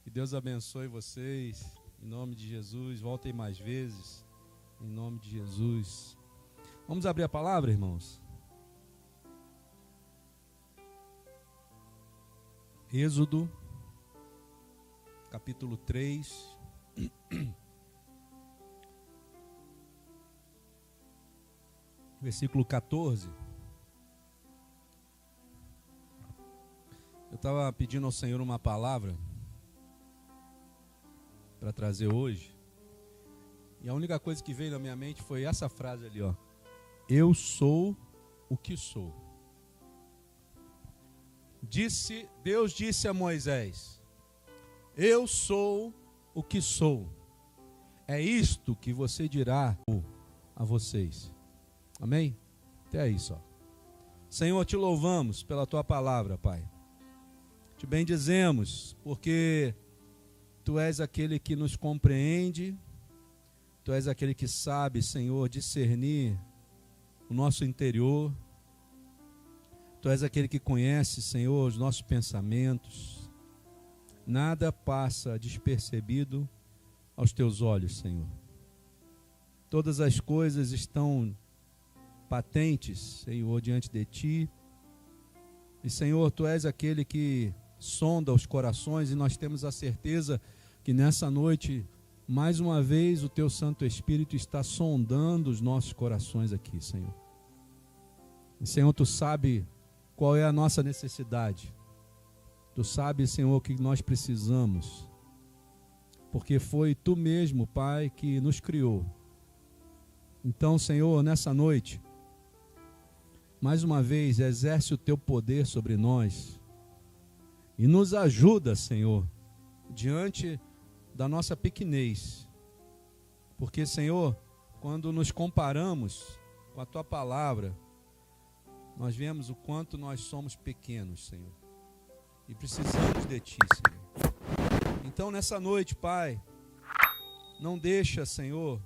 Que Deus abençoe vocês, em nome de Jesus. Voltem mais vezes, em nome de Jesus. Vamos abrir a palavra, irmãos? Êxodo, capítulo 3. Versículo 14. Eu estava pedindo ao Senhor uma palavra para trazer hoje, e a única coisa que veio na minha mente foi essa frase ali, ó. Eu sou o que sou. Deus disse a Moisés: eu sou o que sou. É isto que você dirá a vocês. Amém? Até aí só. Senhor, te louvamos pela tua palavra, Pai. Te bendizemos, porque tu és aquele que nos compreende, tu és aquele que sabe, Senhor, discernir o nosso interior, tu és aquele que conhece, Senhor, os nossos pensamentos. Nada passa despercebido aos teus olhos, Senhor. Todas as coisas estão patentes, Senhor, diante de ti. E, Senhor, tu és aquele que sonda os corações, e nós temos a certeza que nessa noite, mais uma vez, o teu Santo Espírito está sondando os nossos corações aqui, Senhor. E, Senhor, tu sabe qual é a nossa necessidade. Tu sabe, Senhor, o que nós precisamos, porque foi tu mesmo, Pai, que nos criou. Então, Senhor, nessa noite, mais uma vez, exerce o teu poder sobre nós e nos ajuda, Senhor, diante da nossa pequenez. Porque, Senhor, quando nos comparamos com a tua palavra, nós vemos o quanto nós somos pequenos, Senhor, e precisamos de ti, Senhor. Então, nessa noite, Pai, não deixa, Senhor,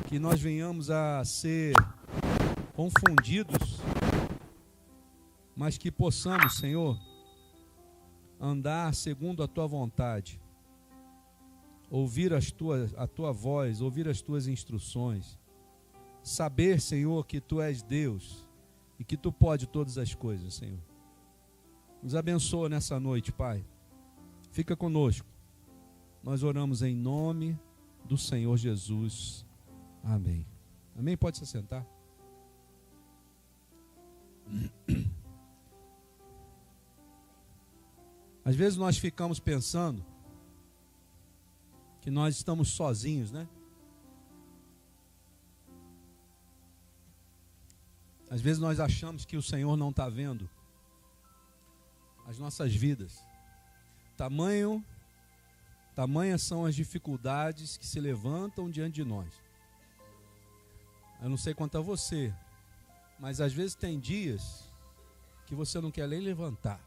que nós venhamos a ser confundidos, mas que possamos, Senhor, andar segundo a tua vontade, ouvir a tua voz, ouvir as tuas instruções, saber, Senhor, que tu és Deus e que tu pode todas as coisas, Senhor. Nos abençoa nessa noite, Pai. Fica conosco. Nós oramos em nome do Senhor Jesus. Amém. Amém? Pode se sentar. Às vezes nós ficamos pensando que nós estamos sozinhos, né? Às vezes nós achamos que o Senhor não está vendo as nossas vidas. Tamanhas são as dificuldades que se levantam diante de nós. Eu não sei quanto a você, mas às vezes tem dias que você não quer nem levantar.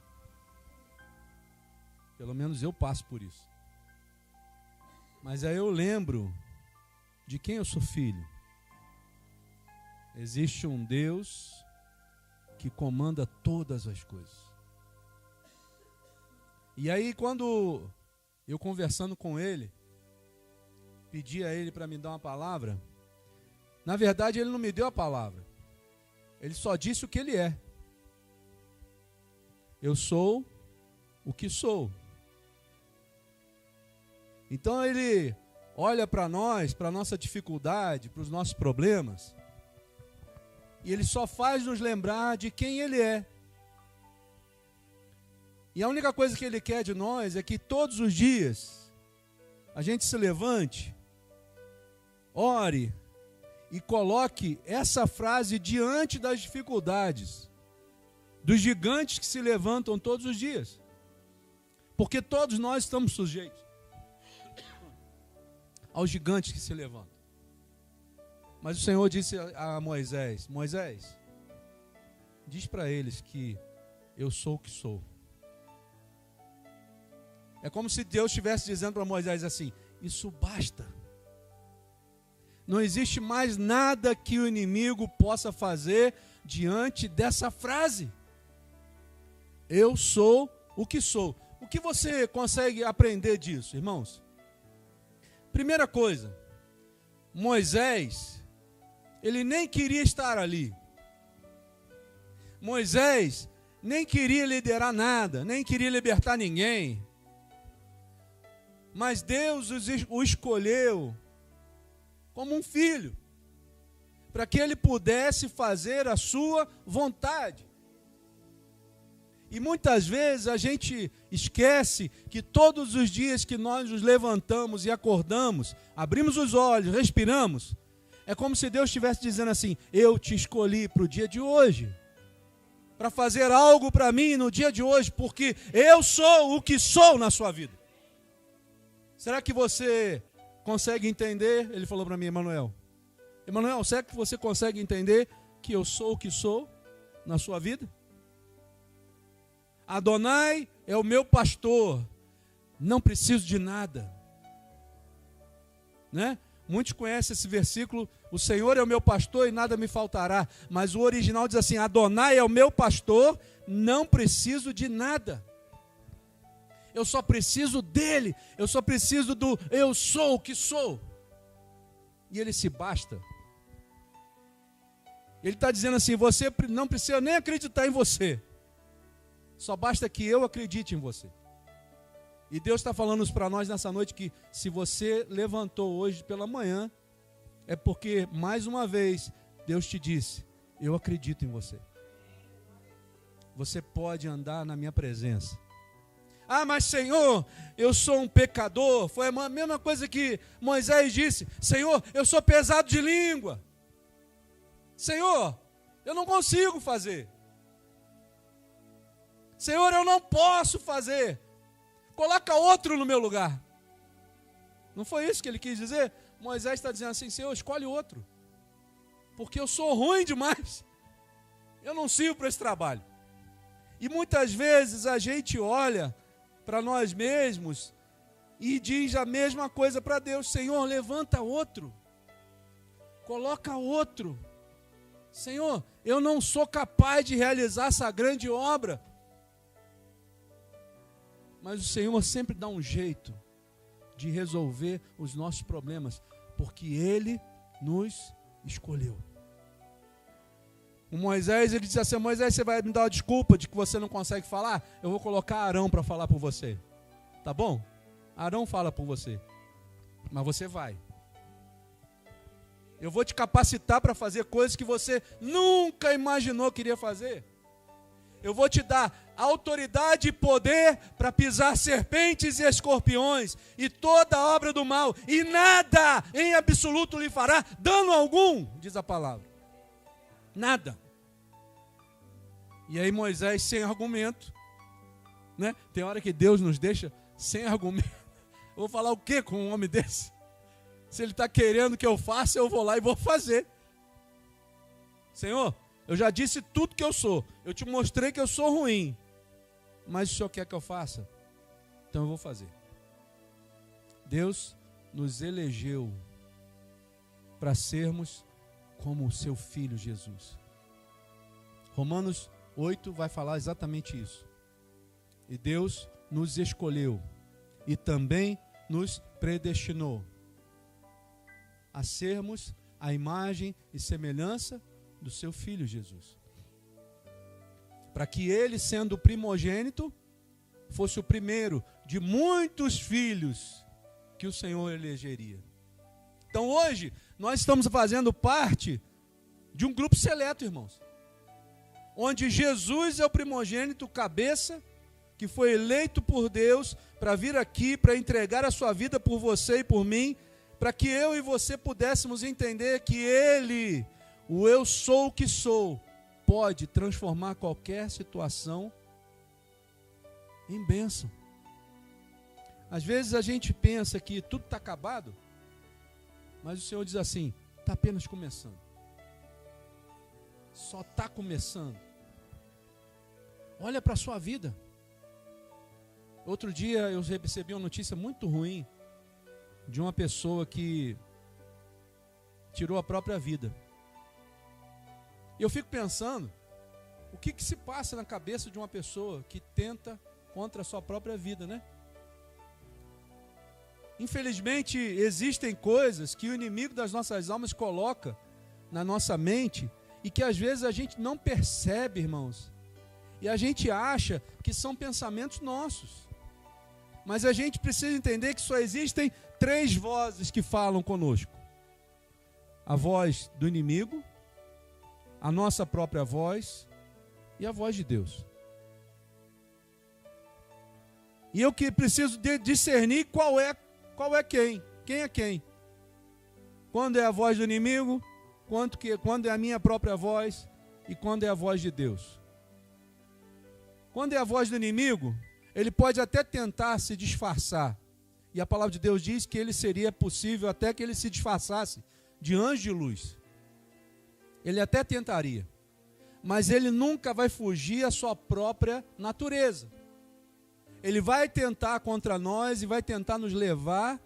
Pelo menos eu passo por isso. Mas aí eu lembro de quem eu sou filho. Existe um Deus que comanda todas as coisas. E aí quando eu conversando com ele, pedi a ele para me dar uma palavra, na verdade ele não me deu a palavra. Ele só disse o que ele é. Eu sou o que sou. Então ele olha para nós, para a nossa dificuldade, para os nossos problemas, e ele só faz nos lembrar de quem ele é. E a única coisa que ele quer de nós é que todos os dias a gente se levante, ore e coloque essa frase diante das dificuldades, dos gigantes que se levantam todos os dias. Porque todos nós estamos sujeitos aos gigantes que se levantam. Mas o Senhor disse a Moisés: Moisés, diz para eles que eu sou o que sou. É como se Deus estivesse dizendo para Moisés assim: isso basta. Não existe mais nada que o inimigo possa fazer diante dessa frase. Eu sou o que sou. O que você consegue aprender disso, irmãos? Primeira coisa, Moisés, ele nem queria estar ali. Moisés nem queria liderar nada, nem queria libertar ninguém. Mas Deus o escolheu como um filho, para que ele pudesse fazer a sua vontade. E muitas vezes a gente esquece que todos os dias que nós nos levantamos e acordamos, abrimos os olhos, respiramos, é como se Deus estivesse dizendo assim: eu te escolhi para o dia de hoje, para fazer algo para mim no dia de hoje, porque eu sou o que sou na sua vida. Será que você consegue entender? Ele falou para mim, Emanuel, será que você consegue entender que eu sou o que sou na sua vida? Adonai é o meu pastor, não preciso de nada, né? Muitos conhecem esse versículo, o Senhor é o meu pastor e nada me faltará, mas o original diz assim: Adonai é o meu pastor, não preciso de nada, eu só preciso dele, eu só preciso do eu sou o que sou, e ele se basta. Ele está dizendo assim: você não precisa nem acreditar em você, só basta que eu acredite em você. E Deus está falando para nós nessa noite que se você levantou hoje pela manhã, é porque mais uma vez Deus te disse: eu acredito em você. Você pode andar na minha presença. Ah, mas Senhor, eu sou um pecador. Foi a mesma coisa que Moisés disse: Senhor, eu sou pesado de língua. Senhor, eu não consigo fazer. Senhor, eu não posso fazer. Coloca outro no meu lugar. Não foi isso que ele quis dizer? Moisés está dizendo assim: Senhor, escolhe outro, porque eu sou ruim demais, eu não sirvo para esse trabalho. E muitas vezes a gente olha para nós mesmos e diz a mesma coisa para Deus: Senhor, levanta outro, coloca outro. Senhor, eu não sou capaz de realizar essa grande obra. Mas o Senhor sempre dá um jeito de resolver os nossos problemas, porque Ele nos escolheu. O Moisés, ele disse assim: Moisés, você vai me dar uma desculpa de que você não consegue falar? Eu vou colocar Arão para falar por você. Tá bom? Arão fala por você. Mas você vai. Eu vou te capacitar para fazer coisas que você nunca imaginou que iria fazer. Eu vou te dar autoridade e poder para pisar serpentes e escorpiões e toda obra do mal, e nada em absoluto lhe fará dano algum, diz a palavra. Nada. E aí Moisés, sem argumento, né? Tem hora que Deus nos deixa sem argumento. Eu vou falar o que com um homem desse? Se ele está querendo que eu faça, eu vou lá e vou fazer. Senhor, eu já disse tudo que eu sou. Eu te mostrei que eu sou ruim. Mas o Senhor quer que eu faça? Então eu vou fazer. Deus nos elegeu para sermos como o seu Filho Jesus. Romanos 8 vai falar exatamente isso. E Deus nos escolheu e também nos predestinou a sermos a imagem e semelhança do seu Filho Jesus, para que ele, sendo o primogênito, fosse o primeiro de muitos filhos que o Senhor elegeria. Então hoje nós estamos fazendo parte de um grupo seleto, irmãos, onde Jesus é o primogênito, cabeça, que foi eleito por Deus para vir aqui, para entregar a sua vida por você e por mim, para que eu e você pudéssemos entender que Ele, o eu sou o que sou, pode transformar qualquer situação em bênção. Às vezes a gente pensa que tudo está acabado, mas o Senhor diz assim: está apenas começando. Só está começando. Olha para a sua vida. Outro dia eu recebi uma notícia muito ruim de uma pessoa que tirou a própria vida. E eu fico pensando, o que se passa na cabeça de uma pessoa que tenta contra a sua própria vida, né? Infelizmente, existem coisas que o inimigo das nossas almas coloca na nossa mente e que às vezes a gente não percebe, irmãos. E a gente acha que são pensamentos nossos. Mas a gente precisa entender que só existem 3 vozes que falam conosco. A voz do inimigo, a nossa própria voz e a voz de Deus. E eu que preciso discernir qual é quem é quem. Quando é a voz do inimigo, quando é a minha própria voz e quando é a voz de Deus. Quando é a voz do inimigo, ele pode até tentar se disfarçar. E a palavra de Deus diz que ele seria possível até que ele se disfarçasse de anjo de luz. Ele até tentaria. Mas ele nunca vai fugir à sua própria natureza. Ele vai tentar contra nós e vai tentar nos levar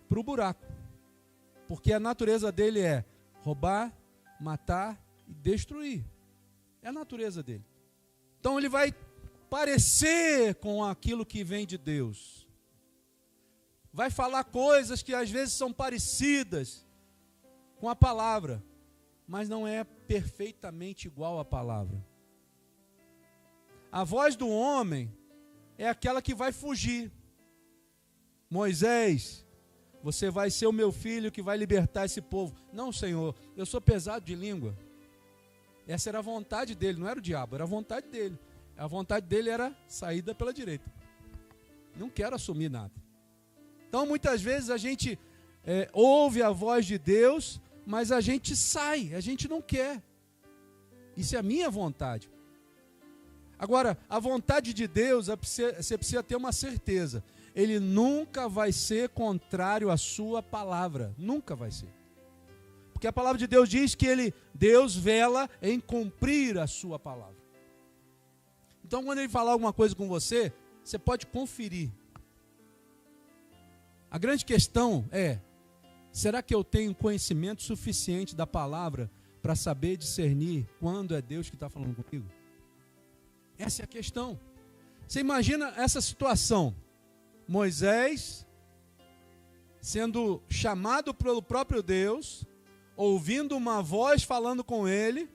para o buraco. Porque a natureza dele é roubar, matar e destruir. É a natureza dele. Então ele vai parecer com aquilo que vem de Deus. Vai falar coisas que às vezes são parecidas com a palavra, mas não é perfeitamente igual à palavra. A voz do homem é aquela que vai fugir. Moisés, você vai ser o meu filho que vai libertar esse povo. Não, Senhor, eu sou pesado de língua. Essa era a vontade dele, não era o diabo, era a vontade dele. A vontade dele era saída pela direita. Não quero assumir nada. Então, muitas vezes a gente ouve a voz de Deus, mas a gente sai, a gente não quer. Isso é a minha vontade. Agora, a vontade de Deus, você precisa ter uma certeza. Ele nunca vai ser contrário à sua palavra. Nunca vai ser. Porque a palavra de Deus diz que Deus vela em cumprir a sua palavra. Então, quando ele falar alguma coisa com você, você pode conferir. A grande questão é, será que eu tenho conhecimento suficiente da palavra para saber discernir quando é Deus que está falando comigo? Essa é a questão. Você imagina essa situação. Moisés sendo chamado pelo próprio Deus, ouvindo uma voz falando com ele,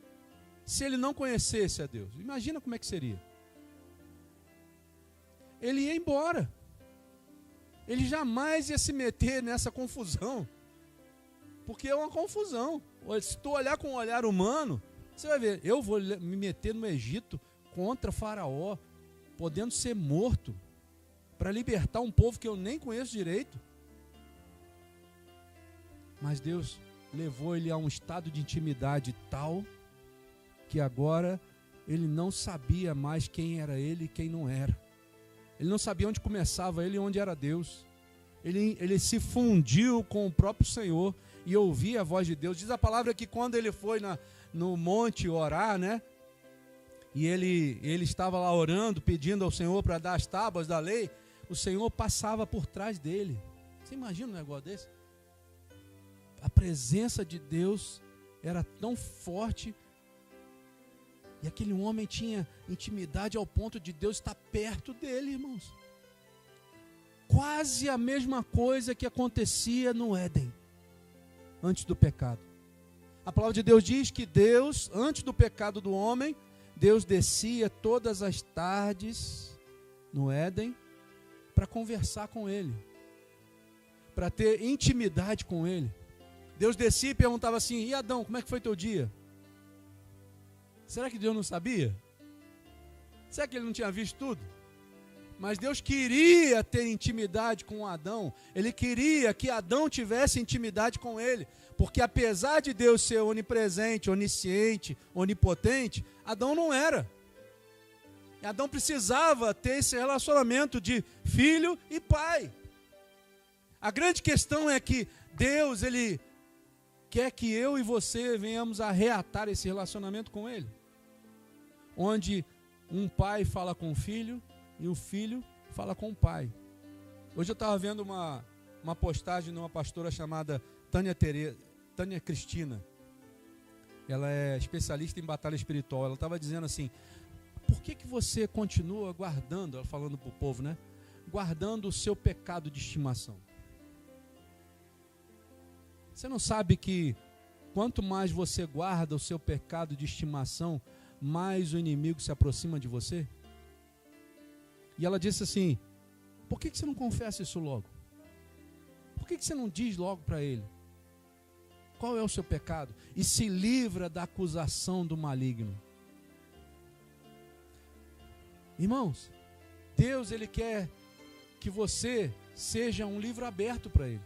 se ele não conhecesse a Deus. Imagina como é que seria. Ele ia embora. Ele jamais ia se meter nessa confusão. Porque é uma confusão. Se tu olhar com um olhar humano, você vai ver, eu vou me meter no Egito contra Faraó, podendo ser morto, para libertar um povo que eu nem conheço direito. Mas Deus levou ele a um estado de intimidade tal, que agora ele não sabia mais quem era ele e quem não era. Ele não sabia onde começava ele e onde era Deus. Ele se fundiu com o próprio Senhor e ouvia a voz de Deus. Diz a palavra que quando ele foi no monte orar, né? E ele estava lá orando, pedindo ao Senhor para dar as tábuas da lei, o Senhor passava por trás dele. Você imagina um negócio desse? A presença de Deus era tão forte. E aquele homem tinha intimidade ao ponto de Deus estar perto dele, irmãos. Quase a mesma coisa que acontecia no Éden, antes do pecado. A palavra de Deus diz que Deus, antes do pecado do homem, Deus descia todas as tardes no Éden para conversar com ele, para ter intimidade com ele. Deus descia e perguntava assim: e Adão, como é que foi teu dia? Será que Deus não sabia? Será que ele não tinha visto tudo? Mas Deus queria ter intimidade com Adão. Ele queria que Adão tivesse intimidade com ele. Porque apesar de Deus ser onipresente, onisciente, onipotente, Adão não era. E Adão precisava ter esse relacionamento de filho e pai. A grande questão é que Deus, ele quer que eu e você venhamos a reatar esse relacionamento com ele. Onde um pai fala com o filho e o filho fala com o pai. Hoje eu estava vendo uma postagem de uma pastora chamada Tânia Cristina. Ela é especialista em batalha espiritual. Ela estava dizendo assim: por que você continua guardando, ela falando para o povo, né? Guardando o seu pecado de estimação? Você não sabe que quanto mais você guarda o seu pecado de estimação, mais o inimigo se aproxima de você? E ela disse assim: por que você não confessa isso logo? Por que você não diz logo para ele? Qual é o seu pecado? E se livra da acusação do maligno. Irmãos, Deus, Ele quer que você seja um livro aberto para Ele.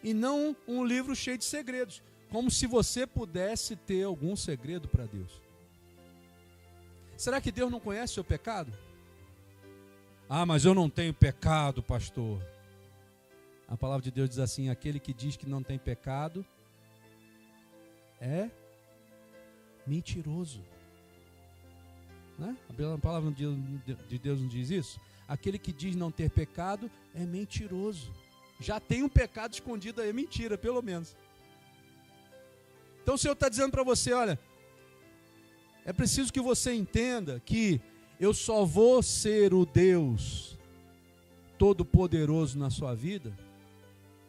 E não um livro cheio de segredos. Como se você pudesse ter algum segredo para Deus. Será que Deus não conhece o seu pecado? Ah, mas eu não tenho pecado, pastor. A palavra de Deus diz assim: aquele que diz que não tem pecado é mentiroso. Né? A palavra de Deus não diz isso? Aquele que diz não ter pecado é mentiroso. Já tem um pecado escondido aí, é mentira, pelo menos. Então o Senhor está dizendo para você: olha, é preciso que você entenda que eu só vou ser o Deus Todo-Poderoso na sua vida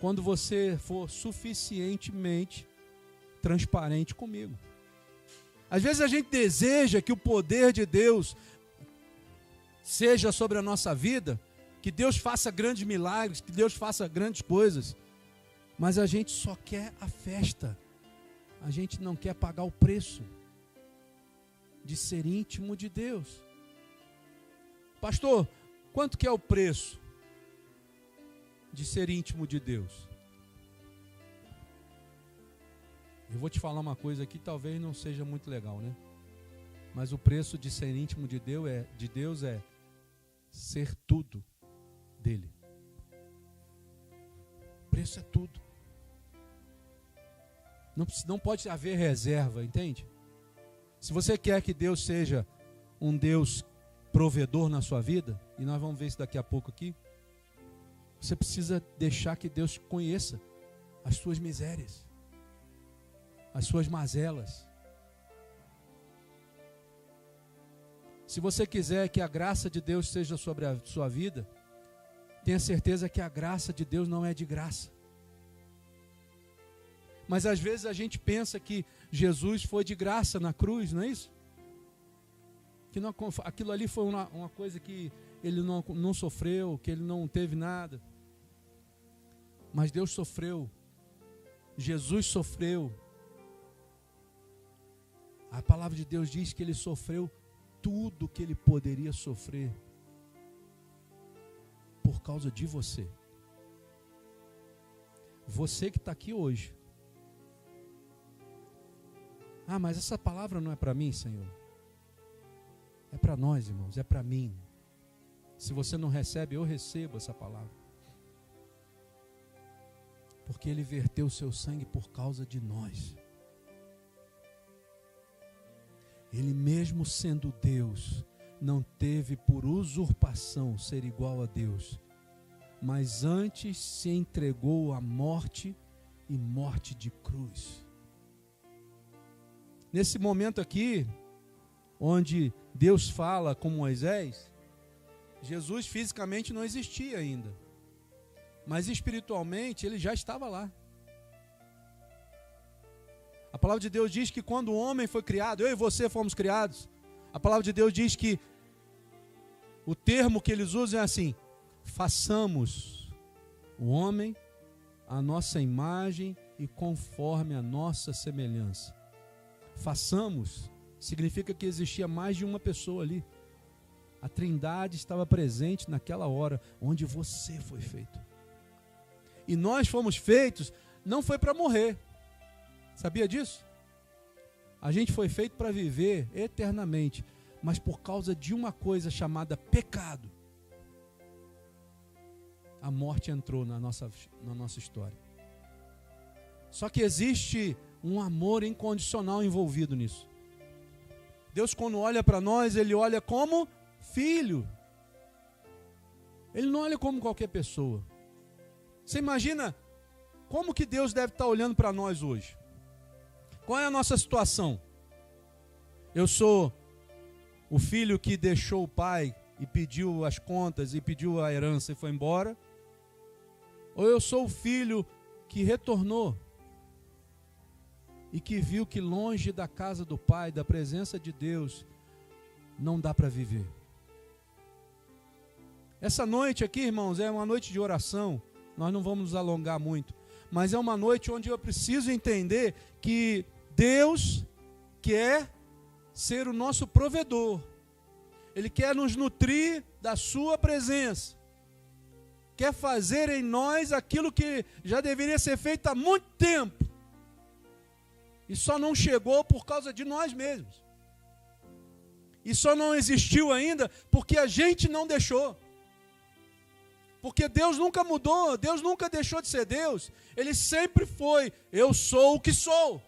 quando você for suficientemente transparente comigo. Às vezes a gente deseja que o poder de Deus seja sobre a nossa vida, que Deus faça grandes milagres, que Deus faça grandes coisas, mas a gente só quer a festa, a gente não quer pagar o preço de ser íntimo de Deus. Pastor, quanto que é o preço de ser íntimo de Deus? Eu vou te falar uma coisa aqui, talvez não seja muito legal, né? Mas o preço de ser íntimo de Deus é ser tudo dele. O preço é tudo. Não pode haver reserva, entende? Se você quer que Deus seja um Deus provedor na sua vida, e nós vamos ver isso daqui a pouco aqui, você precisa deixar que Deus conheça as suas misérias, as suas mazelas. Se você quiser que a graça de Deus seja sobre a sua vida, tenha certeza que a graça de Deus não é de graça. Mas às vezes a gente pensa que Jesus foi de graça na cruz, não é isso? Que não, aquilo ali foi uma coisa que ele não sofreu, que ele não teve nada. Mas Deus sofreu. Jesus sofreu. A palavra de Deus diz que ele sofreu tudo que ele poderia sofrer por causa de você. Você que está aqui hoje. Ah, mas essa palavra não é para mim, Senhor. É para nós, irmãos, é para mim. Se você não recebe, eu recebo essa palavra. Porque ele verteu o seu sangue por causa de nós. Ele mesmo sendo Deus, não teve por usurpação ser igual a Deus, mas antes se entregou à morte e morte de cruz. Nesse momento aqui, onde Deus fala com Moisés, Jesus fisicamente não existia ainda, mas espiritualmente ele já estava lá. A palavra de Deus diz que quando o homem foi criado, eu e você fomos criados, a palavra de Deus diz que o termo que eles usam é assim: façamos o homem à nossa imagem e conforme a nossa semelhança. Façamos significa que existia mais de uma pessoa ali. A Trindade estava presente naquela hora onde você foi feito. E nós fomos feitos, não foi para morrer. Sabia disso? A gente foi feito para viver eternamente, mas por causa de uma coisa chamada pecado, a morte entrou na nossa história. Só que existe um amor incondicional envolvido nisso. Deus, quando olha para nós, ele olha como filho. Ele não olha como qualquer pessoa. Você imagina como que Deus deve estar olhando para nós hoje? Qual é a nossa situação? Eu sou o filho que deixou o pai e pediu as contas e pediu a herança e foi embora? Ou eu sou o filho que retornou e que viu que longe da casa do pai, da presença de Deus, não dá para viver? Essa noite aqui, irmãos, é uma noite de oração. Nós não vamos nos alongar muito, mas é uma noite onde eu preciso entender que Deus quer ser o nosso provedor. Ele quer nos nutrir da sua presença. Quer fazer em nós aquilo que já deveria ser feito há muito tempo. E só não chegou por causa de nós mesmos. E só não existiu ainda porque a gente não deixou. Porque Deus nunca mudou, Deus nunca deixou de ser Deus. Ele sempre foi, eu sou o que sou.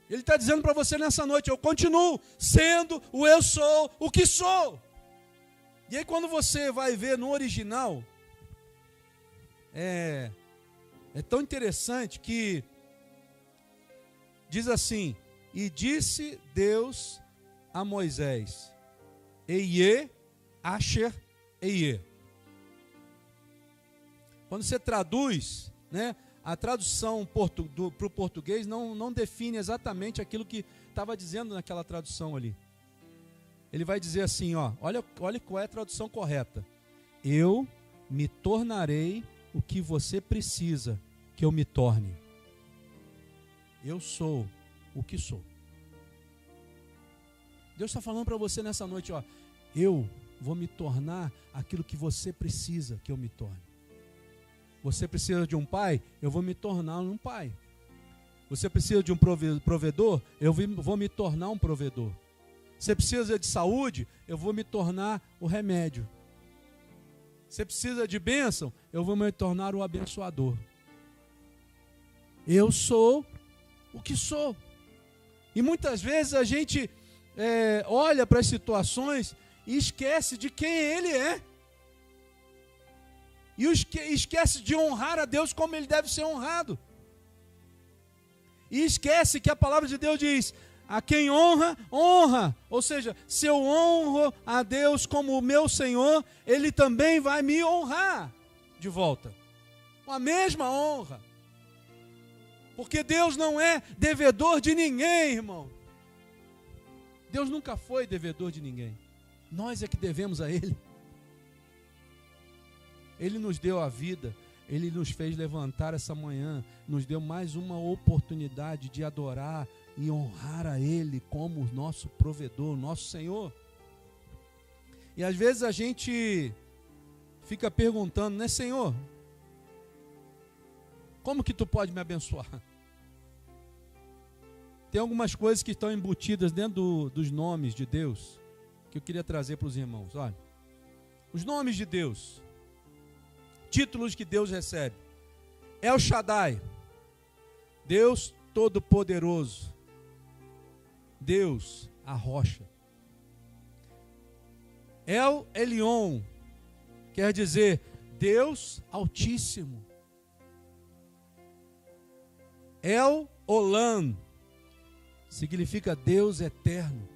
Ele está dizendo para você nessa noite, eu continuo sendo o eu sou o que sou. E aí quando você vai ver no original, é tão interessante que diz assim, e disse Deus a Moisés, Eie, Asher, Eie. Quando você traduz, né, a tradução para o português não define exatamente aquilo que estava dizendo naquela tradução ali. Ele vai dizer assim, olha qual é a tradução correta. Eu me tornarei o que você precisa que eu me torne. Eu sou o que sou. Deus está falando para você nessa noite, eu vou me tornar aquilo que você precisa que eu me torne. Você precisa de um pai? Eu vou me tornar um pai. Você precisa de um provedor? Eu vou me tornar um provedor. Você precisa de saúde? Eu vou me tornar o remédio. Você precisa de bênção? Eu vou me tornar o abençoador. Eu sou o que sou. E muitas vezes a gente olha para as situações e esquece de quem Ele é. E esquece de honrar a Deus como Ele deve ser honrado. E esquece que a palavra de Deus diz, a quem honra, honra. Ou seja, se eu honro a Deus como o meu Senhor, Ele também vai me honrar de volta. Com a mesma honra. Porque Deus não é devedor de ninguém, irmão. Deus nunca foi devedor de ninguém. Nós é que devemos a Ele. Ele nos deu a vida, Ele nos fez levantar essa manhã, nos deu mais uma oportunidade de adorar e honrar a Ele como o nosso provedor, o nosso Senhor. E às vezes a gente fica perguntando, né, Senhor, como que Tu pode me abençoar? Tem algumas coisas que estão embutidas dentro dos nomes de Deus, que eu queria trazer para os irmãos. Olha, os nomes de Deus, títulos que Deus recebe. El Shaddai, Deus Todo-Poderoso. Deus, a rocha. El Elyon, quer dizer Deus Altíssimo. El Olam, significa Deus Eterno.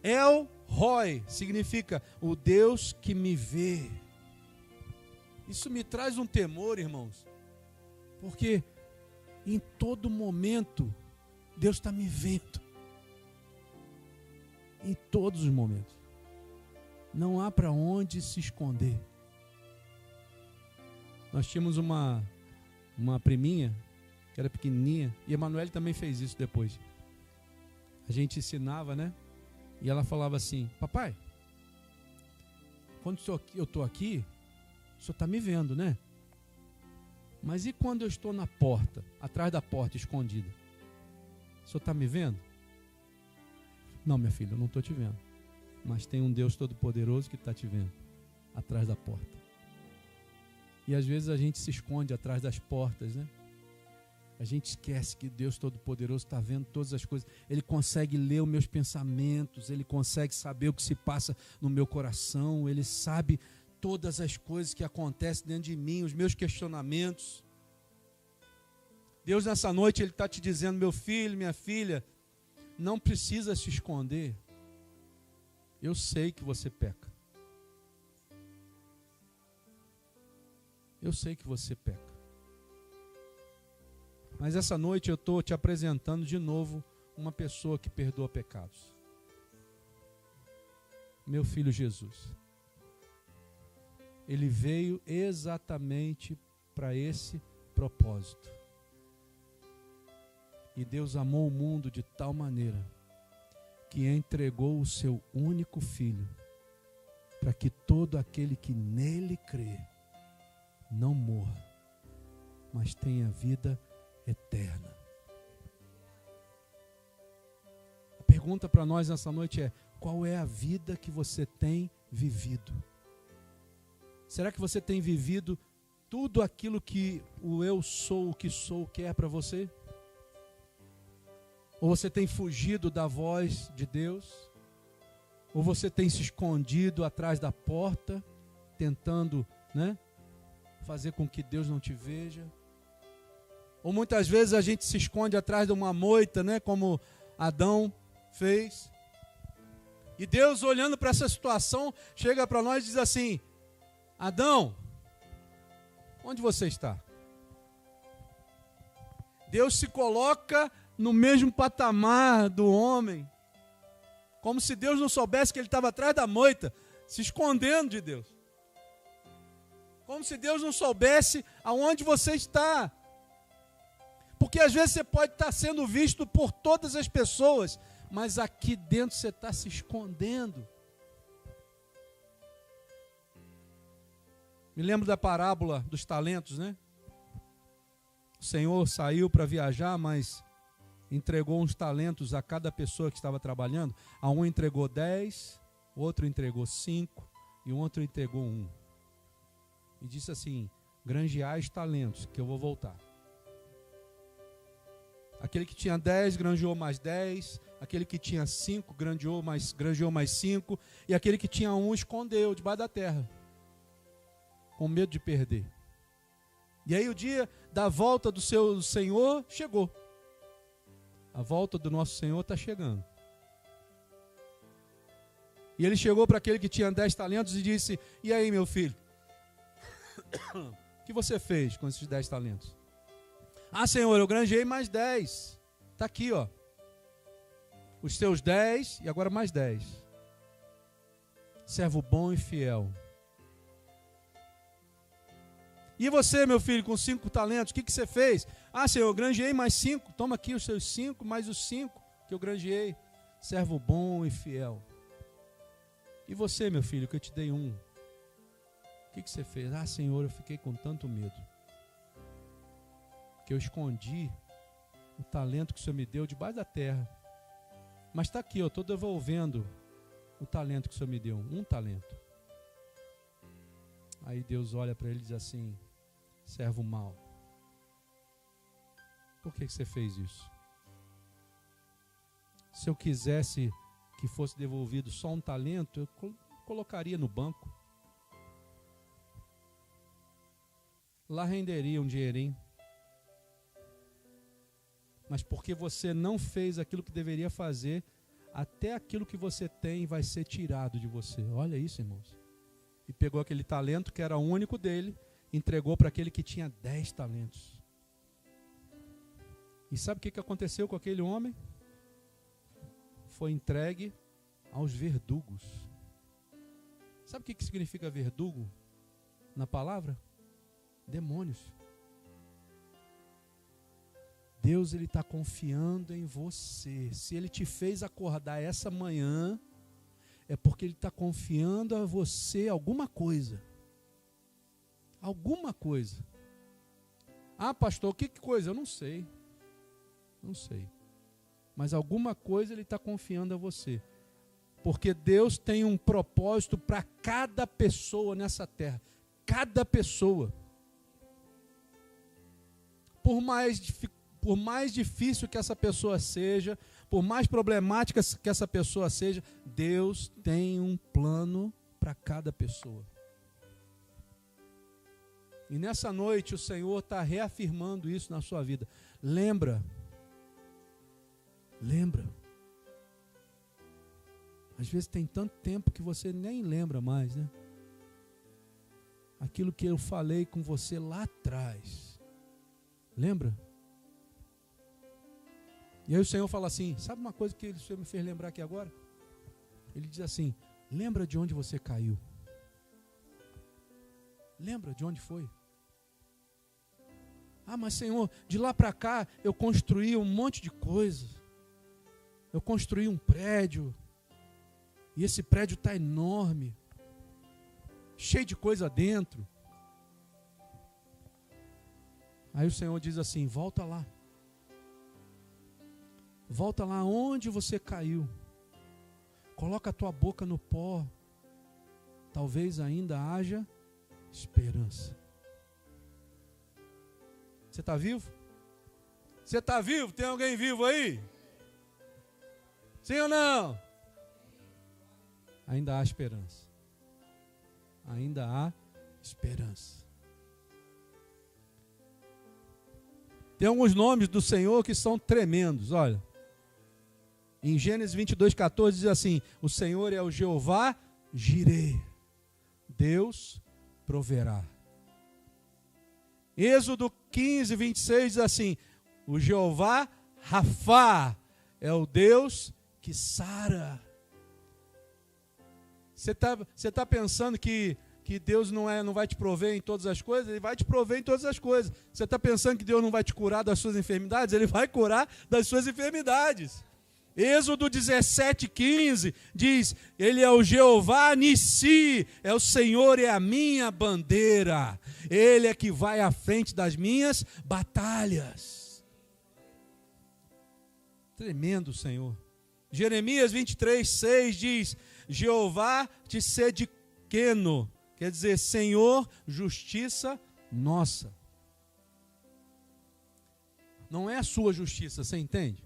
El Roi, significa o Deus que me vê. Isso me traz um temor, irmãos, porque em todo momento Deus está me vendo. Em todos os momentos. Não há para onde se esconder. Nós tínhamos uma priminha, que era pequenininha, e a Emanuele também fez isso depois. A gente ensinava, né? E ela falava assim, papai, quando eu estou aqui, o senhor está me vendo, né? Mas e quando eu estou na porta, atrás da porta, escondida? O senhor está me vendo? Não, minha filha, eu não estou te vendo. Mas tem um Deus Todo-Poderoso que está te vendo, atrás da porta. E às vezes a gente se esconde atrás das portas, né? A gente esquece que Deus Todo-Poderoso está vendo todas as coisas. Ele consegue ler os meus pensamentos, Ele consegue saber o que se passa no meu coração, Ele sabe todas as coisas que acontecem dentro de mim, os meus questionamentos. Deus nessa noite Ele está te dizendo, meu filho, minha filha, não precisa se esconder. Eu sei que você peca. Eu sei que você peca. Mas essa noite eu estou te apresentando de novo uma pessoa que perdoa pecados. Meu filho Jesus. Ele veio exatamente para esse propósito. E Deus amou o mundo de tal maneira que entregou o seu único filho para que todo aquele que nele crê não morra, mas tenha vida eterna. A pergunta para nós nessa noite é: qual é a vida que você tem vivido? Será que você tem vivido tudo aquilo que o eu sou, o que sou, quer para você? Ou você tem fugido da voz de Deus? Ou você tem se escondido atrás da porta, tentando, fazer com que Deus não te veja? Ou muitas vezes a gente se esconde atrás de uma moita, como Adão fez. E Deus, olhando para essa situação, chega para nós e diz assim: Adão, onde você está? Deus se coloca no mesmo patamar do homem, como se Deus não soubesse que ele estava atrás da moita, se escondendo de Deus. Como se Deus não soubesse aonde você está. Porque às vezes você pode estar sendo visto por todas as pessoas, mas aqui dentro você está se escondendo. Me lembro da parábola dos talentos, O Senhor saiu para viajar, mas entregou uns talentos a cada pessoa que estava trabalhando. A um entregou 10, o outro entregou 5 e o outro entregou 1. E disse assim: granjeais talentos, que eu vou voltar. Aquele que tinha 10 granjeou mais 10, aquele que tinha 5 granjeou mais 5, e aquele que tinha 1 escondeu debaixo da terra, com medo de perder. E aí o dia da volta do seu Senhor chegou. A volta do nosso Senhor está chegando. E ele chegou para aquele que tinha 10 talentos e disse: e aí, meu filho, o que você fez com esses 10 talentos? Ah, Senhor, eu granjeei mais 10. Está aqui, os teus 10 e agora mais 10. Servo bom e fiel. E você, meu filho, com 5 talentos, o que você fez? Ah, Senhor, eu granjeei mais 5. Toma aqui os seus 5, mais os 5 que eu granjeei. Servo bom e fiel. E você, meu filho, que eu te dei 1. O que você fez? Ah, Senhor, eu fiquei com tanto medo que eu escondi o talento que o Senhor me deu debaixo da terra. Mas está aqui, eu estou devolvendo o talento que o Senhor me deu. 1 talento. Aí Deus olha para ele e diz assim: servo mau, por que você fez isso? Se eu quisesse que fosse devolvido só 1 talento, eu colocaria no banco. Lá renderia um dinheirinho. Mas porque você não fez aquilo que deveria fazer, até aquilo que você tem vai ser tirado de você. Olha isso, irmãos. E pegou aquele talento que era o único dele, entregou para aquele que tinha 10 talentos. E sabe o que aconteceu com aquele homem? Foi entregue aos verdugos. Sabe o que significa verdugo na palavra? Demônios. Deus, ele está confiando em você. Se ele te fez acordar essa manhã, é porque ele está confiando a você alguma coisa. Alguma coisa. Ah, pastor, que coisa? Eu não sei. Não sei. Mas alguma coisa ele está confiando a você. Porque Deus tem um propósito para cada pessoa nessa terra. Cada pessoa. Por mais difícil que essa pessoa seja, por mais problemática que essa pessoa seja, Deus tem um plano para cada pessoa. E nessa noite o Senhor está reafirmando isso na sua vida. Lembra Às vezes tem tanto tempo que você nem lembra mais, né? Aquilo que eu falei com você lá atrás. Lembra? E aí o Senhor fala assim, sabe uma coisa que o Senhor me fez lembrar aqui agora? Ele diz assim, lembra de onde você caiu? Lembra de onde foi? Ah, mas Senhor, de lá para cá eu construí um monte de coisas. Eu construí um prédio. E esse prédio está enorme. Cheio de coisa dentro. Aí o Senhor diz assim, volta lá. Volta lá onde você caiu. Coloca a tua boca no pó. Talvez ainda haja esperança. Você está vivo? Você está vivo? Tem alguém vivo aí? Sim ou não? Ainda há esperança. Ainda há esperança. Tem alguns nomes do Senhor que são tremendos, olha. Em Gênesis 22:14 diz assim, o Senhor é o Jeová Jireh, Deus proverá. Êxodo 15:26 diz assim, o Jeová Rafá é o Deus que sara. Você tá pensando que Deus não vai te prover em todas as coisas? Ele vai te prover em todas as coisas. Você está pensando que Deus não vai te curar das suas enfermidades? Ele vai curar das suas enfermidades. Êxodo 17:15 diz, Ele é o Jeová Nissi, é o Senhor, é a minha bandeira. Ele é que vai à frente das minhas batalhas. Tremendo, Senhor. Jeremias 23:6 diz, Jeová te sediqueno, quer dizer, Senhor, justiça nossa. Não é a sua justiça, você entende?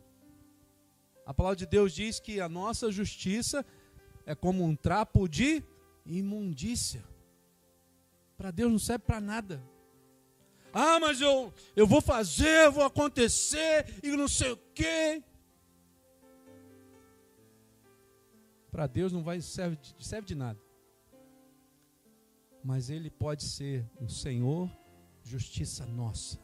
A palavra de Deus diz que a nossa justiça é como um trapo de imundícia. Para Deus não serve para nada. Ah, mas eu vou fazer, vou acontecer e não sei o quê. Para Deus não serve de nada. Mas Ele pode ser o Senhor, justiça nossa.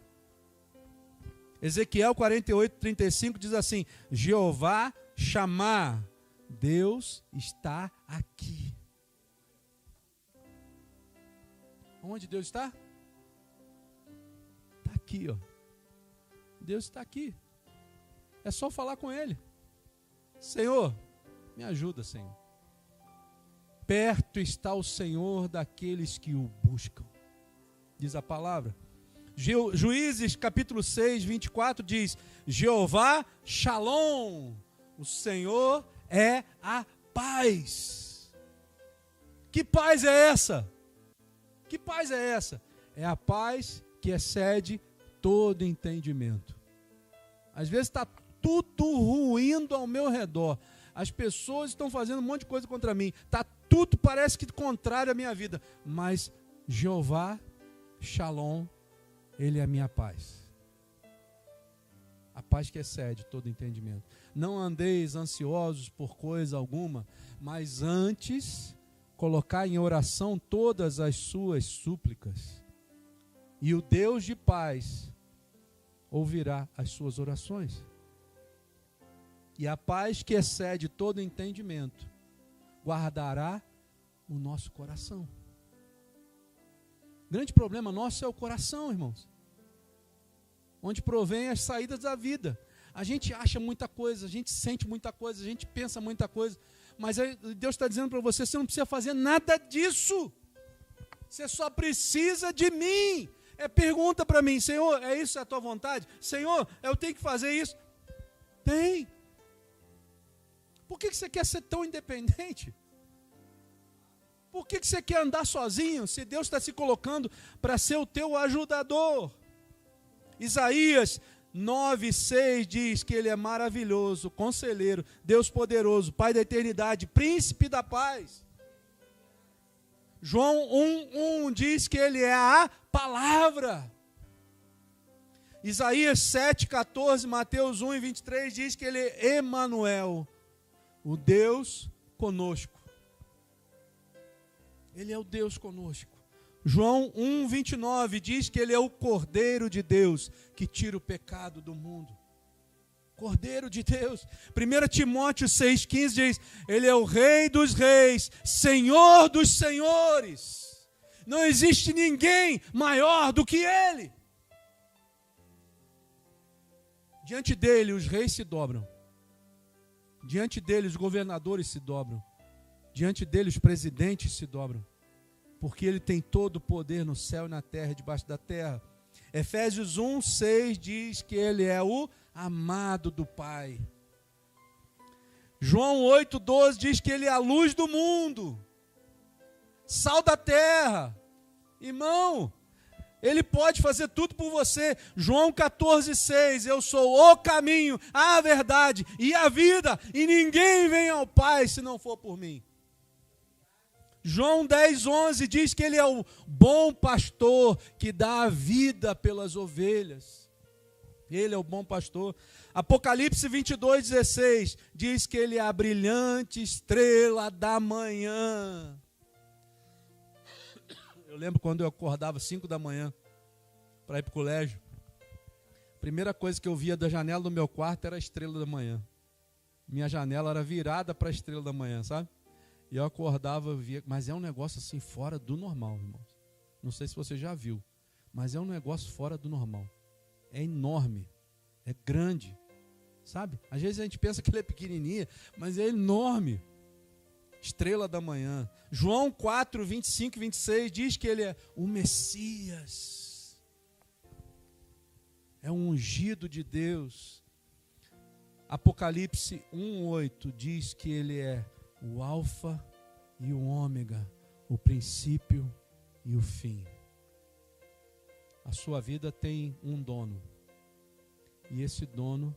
Ezequiel 48:35 diz assim, Jeová chamar, Deus está aqui. Onde Deus está? Está aqui, ó. Deus está aqui. É só falar com Ele. Senhor, me ajuda, Senhor. Perto está o Senhor daqueles que o buscam. Diz a palavra. Juízes capítulo 6:24 diz, Jeová Shalom, o Senhor é a paz. Que paz é essa? Que paz é essa? É a paz que excede todo entendimento. Às vezes está tudo ruindo ao meu redor. As pessoas estão fazendo um monte de coisa contra mim. Está tudo, parece que contrário à minha vida. Mas Jeová Shalom, Ele é a minha paz. A paz que excede todo entendimento. Não andeis ansiosos por coisa alguma, mas antes colocar em oração todas as suas súplicas. E o Deus de paz ouvirá as suas orações. E a paz que excede todo entendimento guardará o nosso coração. O grande problema nosso é o coração, irmãos. Onde provém as saídas da vida. A gente acha muita coisa, a gente sente muita coisa, a gente pensa muita coisa. Mas Deus está dizendo para você, você não precisa fazer nada disso. Você só precisa de mim. Pergunta para mim, Senhor, é isso a tua vontade? Senhor, eu tenho que fazer isso? Tem. Por que você quer ser tão independente? Por que você quer andar sozinho, se Deus está se colocando para ser o teu ajudador? Isaías 9:6 diz que Ele é maravilhoso, conselheiro, Deus poderoso, Pai da eternidade, príncipe da paz. João 1:1 diz que Ele é a palavra. Isaías 7:14, Mateus 1:23 diz que Ele é Emanuel, o Deus conosco. Ele é o Deus conosco. João 1:29 diz que ele é o Cordeiro de Deus que tira o pecado do mundo. Cordeiro de Deus. 1 Timóteo 6,15 diz, ele é o Rei dos reis, Senhor dos senhores. Não existe ninguém maior do que ele. Diante dele os reis se dobram. Diante dele os governadores se dobram. Diante dele os presidentes se dobram. Porque ele tem todo o poder no céu e na terra, debaixo da terra. Efésios 1:6 diz que ele é o amado do Pai. João 8:12 diz que ele é a luz do mundo, sal da terra. Irmão, ele pode fazer tudo por você. João 14:6, eu sou o caminho, a verdade e a vida, e ninguém vem ao Pai se não for por mim. João 10:11 diz que ele é o bom pastor que dá a vida pelas ovelhas. Ele é o bom pastor. Apocalipse 22:16 diz que ele é a brilhante estrela da manhã. Eu lembro quando eu acordava 5 da manhã para ir para o colégio. A primeira coisa que eu via da janela do meu quarto era a estrela da manhã. Minha janela era virada para a estrela da manhã, sabe? E eu acordava, via, mas é um negócio assim fora do normal, irmãos. Não sei se você já viu, mas é um negócio fora do normal. É enorme, é grande, sabe? Às vezes a gente pensa que ele é pequenininha, mas é enorme. Estrela da manhã. João 4:25-26 diz que ele é o Messias. É um ungido de Deus. Apocalipse 1:8 diz que ele é o Alfa e o Ômega, o princípio e o fim. A sua vida tem um dono, e esse dono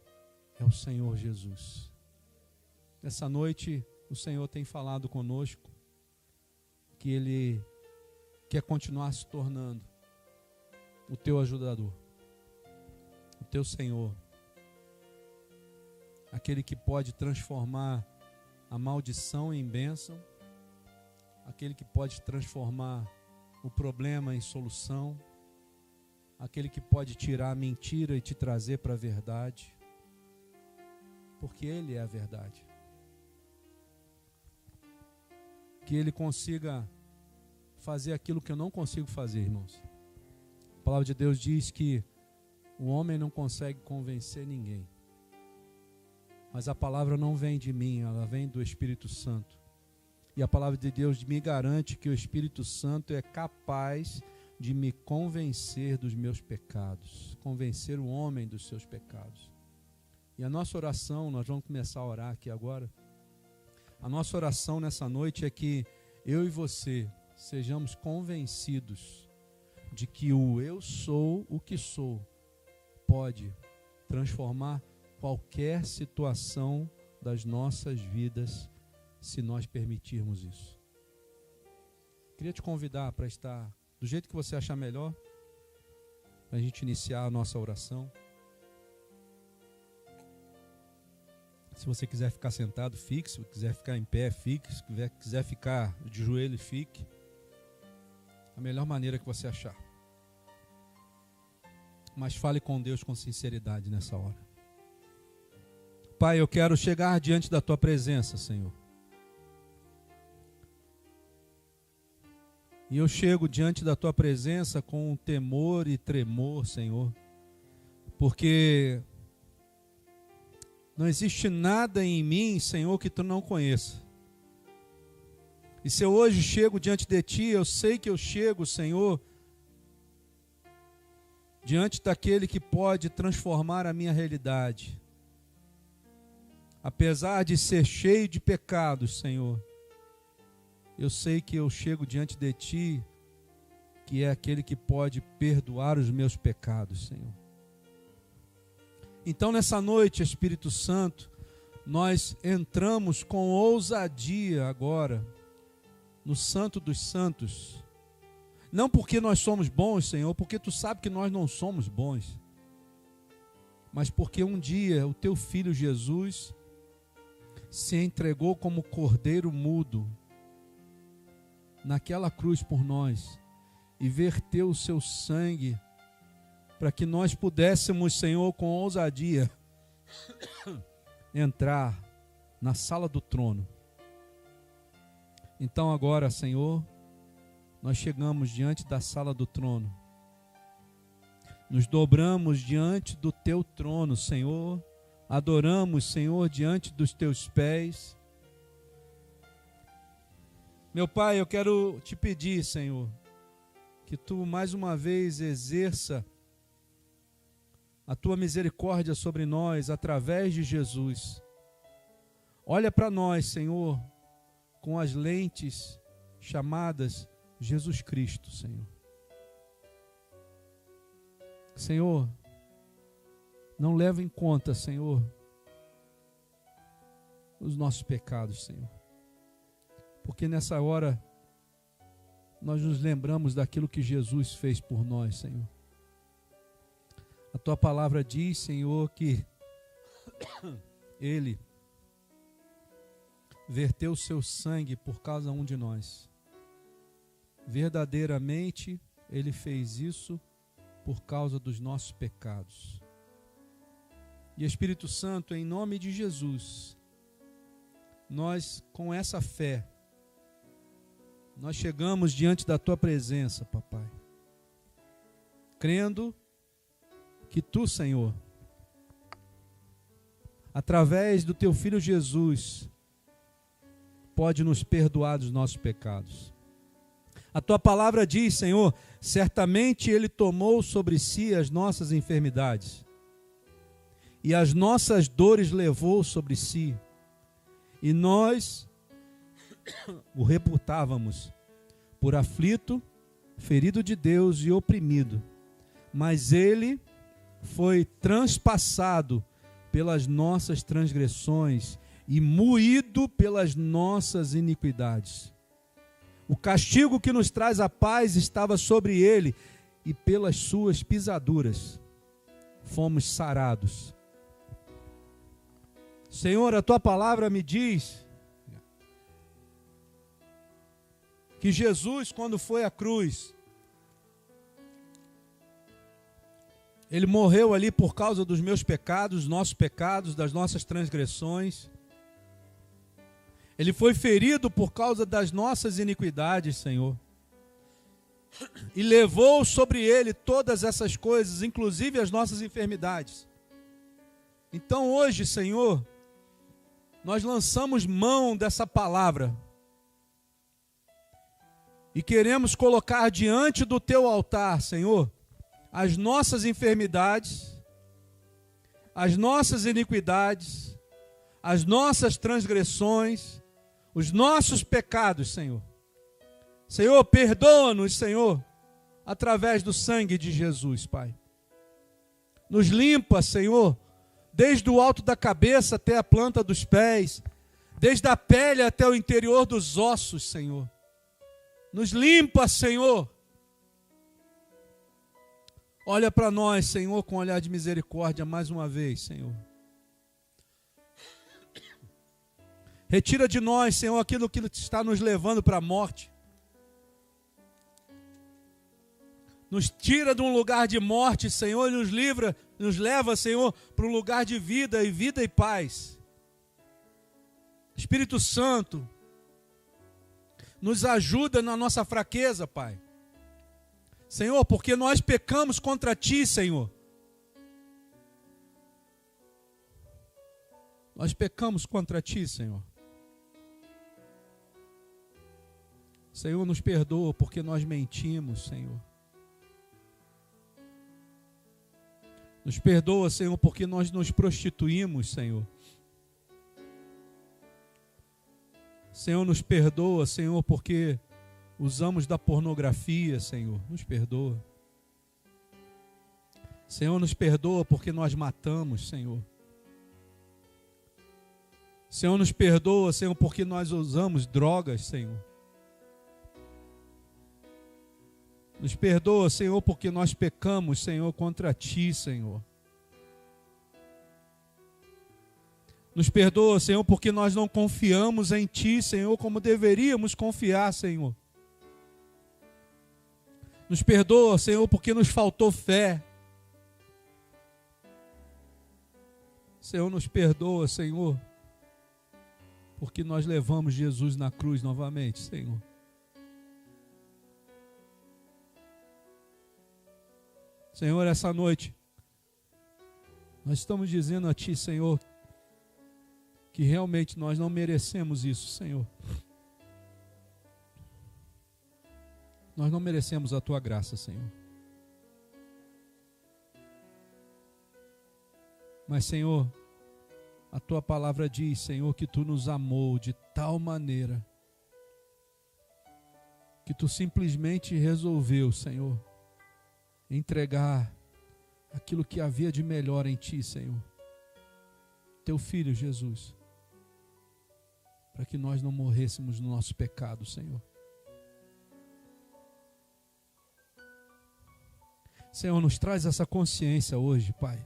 é o Senhor Jesus. Nessa noite, o Senhor tem falado conosco que Ele quer continuar se tornando o teu ajudador, o teu Senhor, aquele que pode transformar a maldição em bênção, aquele que pode transformar o problema em solução, aquele que pode tirar a mentira e te trazer para a verdade, porque Ele é a verdade. Que Ele consiga fazer aquilo que eu não consigo fazer, irmãos. A palavra de Deus diz que o homem não consegue convencer ninguém. Mas a palavra não vem de mim, ela vem do Espírito Santo. E a palavra de Deus me garante que o Espírito Santo é capaz de me convencer dos meus pecados, convencer o homem dos seus pecados. E a nossa oração, nós vamos começar a orar aqui agora. A nossa oração nessa noite é que eu e você sejamos convencidos de que o eu sou o que sou pode transformar qualquer situação das nossas vidas, se nós permitirmos isso. Queria te convidar para estar do jeito que você achar melhor, para a gente iniciar a nossa oração. Se você quiser ficar sentado, fique. Se você quiser ficar em pé, fique. Se quiser ficar de joelho, fique. A melhor maneira que você achar. Mas fale com Deus com sinceridade nessa hora. Pai, eu quero chegar diante da Tua presença, Senhor. E eu chego diante da Tua presença com temor e tremor, Senhor. Porque não existe nada em mim, Senhor, que Tu não conheça. E se eu hoje chego diante de Ti, eu sei que eu chego, Senhor, diante daquele que pode transformar a minha realidade. Apesar de ser cheio de pecados, Senhor, eu sei que eu chego diante de Ti, que é aquele que pode perdoar os meus pecados, Senhor. Então, nessa noite, Espírito Santo, nós entramos com ousadia agora no Santo dos Santos. Não porque nós somos bons, Senhor, porque Tu sabe que nós não somos bons, mas porque um dia o Teu Filho Jesus se entregou como cordeiro mudo naquela cruz por nós e verteu o seu sangue para que nós pudéssemos, Senhor, com ousadia entrar na sala do trono. Então agora, Senhor, nós chegamos diante da sala do trono, nos dobramos diante do teu trono, Senhor, adoramos, Senhor, diante dos teus pés. Meu Pai, eu quero te pedir, Senhor, que tu mais uma vez exerça a tua misericórdia sobre nós através de Jesus. Olha para nós, Senhor, com as lentes chamadas Jesus Cristo, Senhor. Senhor, não leva em conta, Senhor, os nossos pecados, Senhor. Porque nessa hora nós nos lembramos daquilo que Jesus fez por nós, Senhor. A tua palavra diz, Senhor, que Ele verteu o seu sangue por cada um de nós. Verdadeiramente, Ele fez isso por causa dos nossos pecados. E Espírito Santo, em nome de Jesus, nós, com essa fé, nós chegamos diante da tua presença, papai, crendo que tu, Senhor, através do teu Filho Jesus, pode nos perdoar dos nossos pecados. A tua palavra diz, Senhor, certamente Ele tomou sobre si as nossas enfermidades e as nossas dores levou sobre si, e nós o reputávamos por aflito, ferido de Deus e oprimido, mas Ele foi transpassado pelas nossas transgressões e moído pelas nossas iniquidades. O castigo que nos traz a paz estava sobre Ele, e pelas suas pisaduras fomos sarados. Senhor, a tua palavra me diz que Jesus, quando foi à cruz, Ele morreu ali por causa dos meus pecados, dos nossos pecados, das nossas transgressões. Ele foi ferido por causa das nossas iniquidades, Senhor. E levou sobre Ele todas essas coisas, inclusive as nossas enfermidades. Então hoje, Senhor, nós lançamos mão dessa palavra e queremos colocar diante do teu altar, Senhor, as nossas enfermidades, as nossas iniquidades, as nossas transgressões, os nossos pecados, Senhor. Senhor, perdoa-nos, Senhor, através do sangue de Jesus, Pai. Nos limpa, Senhor, desde o alto da cabeça até a planta dos pés, desde a pele até o interior dos ossos, Senhor. Nos limpa, Senhor. Olha para nós, Senhor, com um olhar de misericórdia mais uma vez, Senhor. Retira de nós, Senhor, aquilo que está nos levando para a morte. Nos tira de um lugar de morte, Senhor, e nos leva, Senhor, para um lugar de vida e paz. Espírito Santo, nos ajuda na nossa fraqueza, Pai. Senhor, porque nós pecamos contra Ti, Senhor. Nós pecamos contra Ti, Senhor. Senhor, nos perdoa porque nós mentimos, Senhor. Nos perdoa, Senhor, porque nós nos prostituímos, Senhor. Senhor, nos perdoa, Senhor, porque usamos da pornografia, Senhor. Nos perdoa. Senhor, nos perdoa porque nós matamos, Senhor. Senhor, nos perdoa, Senhor, porque nós usamos drogas, Senhor. Nos perdoa, Senhor, porque nós pecamos, Senhor, contra Ti, Senhor. Nos perdoa, Senhor, porque nós não confiamos em Ti, Senhor, como deveríamos confiar, Senhor. Nos perdoa, Senhor, porque nos faltou fé. Senhor, nos perdoa, Senhor, porque nós levamos Jesus na cruz novamente, Senhor. Senhor, essa noite, nós estamos dizendo a Ti, Senhor, que realmente nós não merecemos isso, Senhor. Nós não merecemos a Tua graça, Senhor. Mas, Senhor, a Tua palavra diz, Senhor, que Tu nos amou de tal maneira que Tu simplesmente resolveu, Senhor, entregar aquilo que havia de melhor em Ti, Senhor. Teu Filho Jesus, para que nós não morrêssemos no nosso pecado, Senhor. Senhor, nos traz essa consciência hoje, Pai.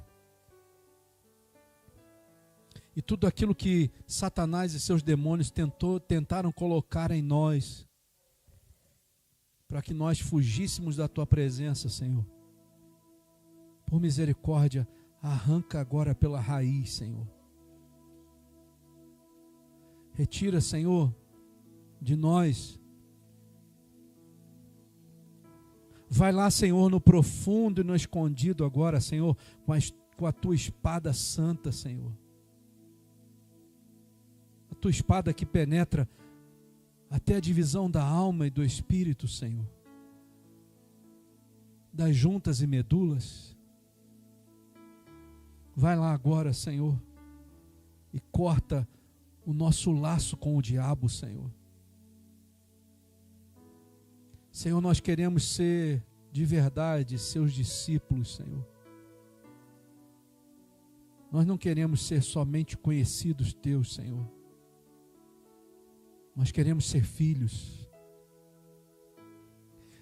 E tudo aquilo que Satanás e seus demônios tentaram colocar em nós, para que nós fugíssemos da Tua presença, Senhor. Por misericórdia, arranca agora pela raiz, Senhor. Retira, Senhor, de nós. Vai lá, Senhor, no profundo e no escondido agora, Senhor, com a Tua espada santa, Senhor. A Tua espada que penetra até a divisão da alma e do espírito, Senhor. Das juntas e medulas. Vai lá agora, Senhor, e corta o nosso laço com o diabo, Senhor. Senhor, nós queremos ser de verdade seus discípulos, Senhor. Nós não queremos ser somente conhecidos teus, Senhor. Nós queremos ser filhos.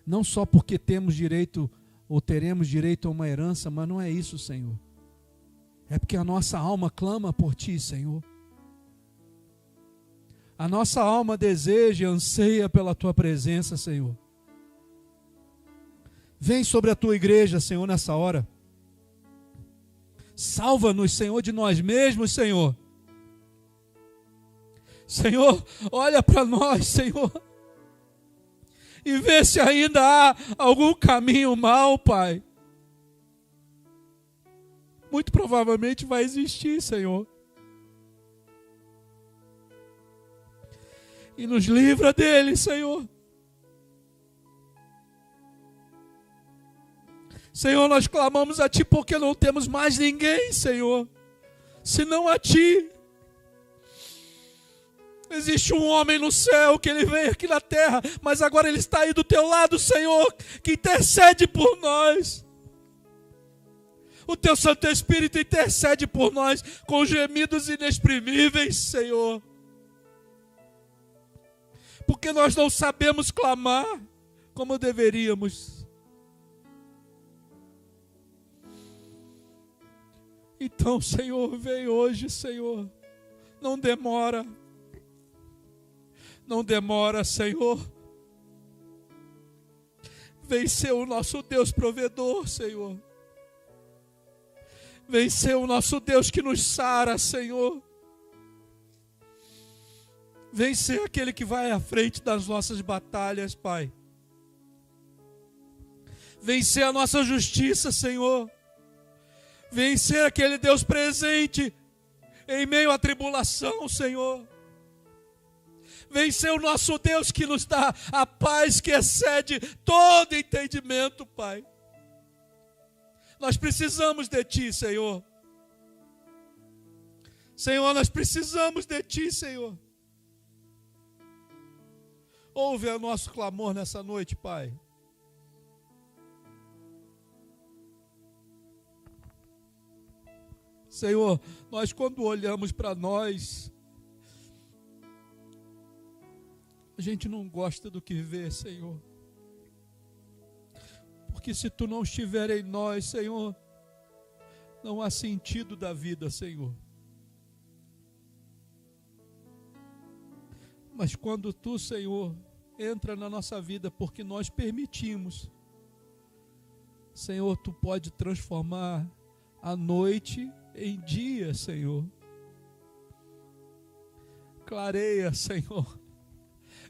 Não só porque temos direito ou teremos direito a uma herança, mas não é isso, Senhor. É porque a nossa alma clama por Ti, Senhor. A nossa alma deseja e anseia pela Tua presença, Senhor. Vem sobre a Tua igreja, Senhor, nessa hora. Salva-nos, Senhor, de nós mesmos, Senhor. Senhor, olha para nós, Senhor. E vê se ainda há algum caminho mau, Pai. Muito provavelmente vai existir, Senhor. E nos livra dele, Senhor. Senhor, nós clamamos a Ti porque não temos mais ninguém, Senhor, senão a Ti. Existe um homem no céu que ele veio aqui na terra, mas agora ele está aí do Teu lado, Senhor, que intercede por nós. O Teu Santo Espírito intercede por nós com gemidos inexprimíveis, Senhor. Porque nós não sabemos clamar como deveríamos. Então, Senhor, vem hoje, Senhor. Não demora. Não demora, Senhor. Vem ser o nosso Deus provedor, Senhor. Vem ser o nosso Deus que nos sara, Senhor. Vem ser aquele que vai à frente das nossas batalhas, Pai. Vem ser a nossa justiça, Senhor. Vem ser aquele Deus presente em meio à tribulação, Senhor. Vem ser o nosso Deus que nos dá a paz que excede todo entendimento, Pai. Nós precisamos de Ti, Senhor. Senhor, nós precisamos de Ti, Senhor. Ouve o nosso clamor nessa noite, Pai. Senhor, nós quando olhamos para nós, a gente não gosta do que vê, Senhor. Porque se Tu não estiver em nós, Senhor, não há sentido da vida, Senhor. Mas quando tu, Senhor, entra na nossa vida porque nós permitimos, Senhor, tu pode transformar a noite em dia, Senhor. Clareia, Senhor.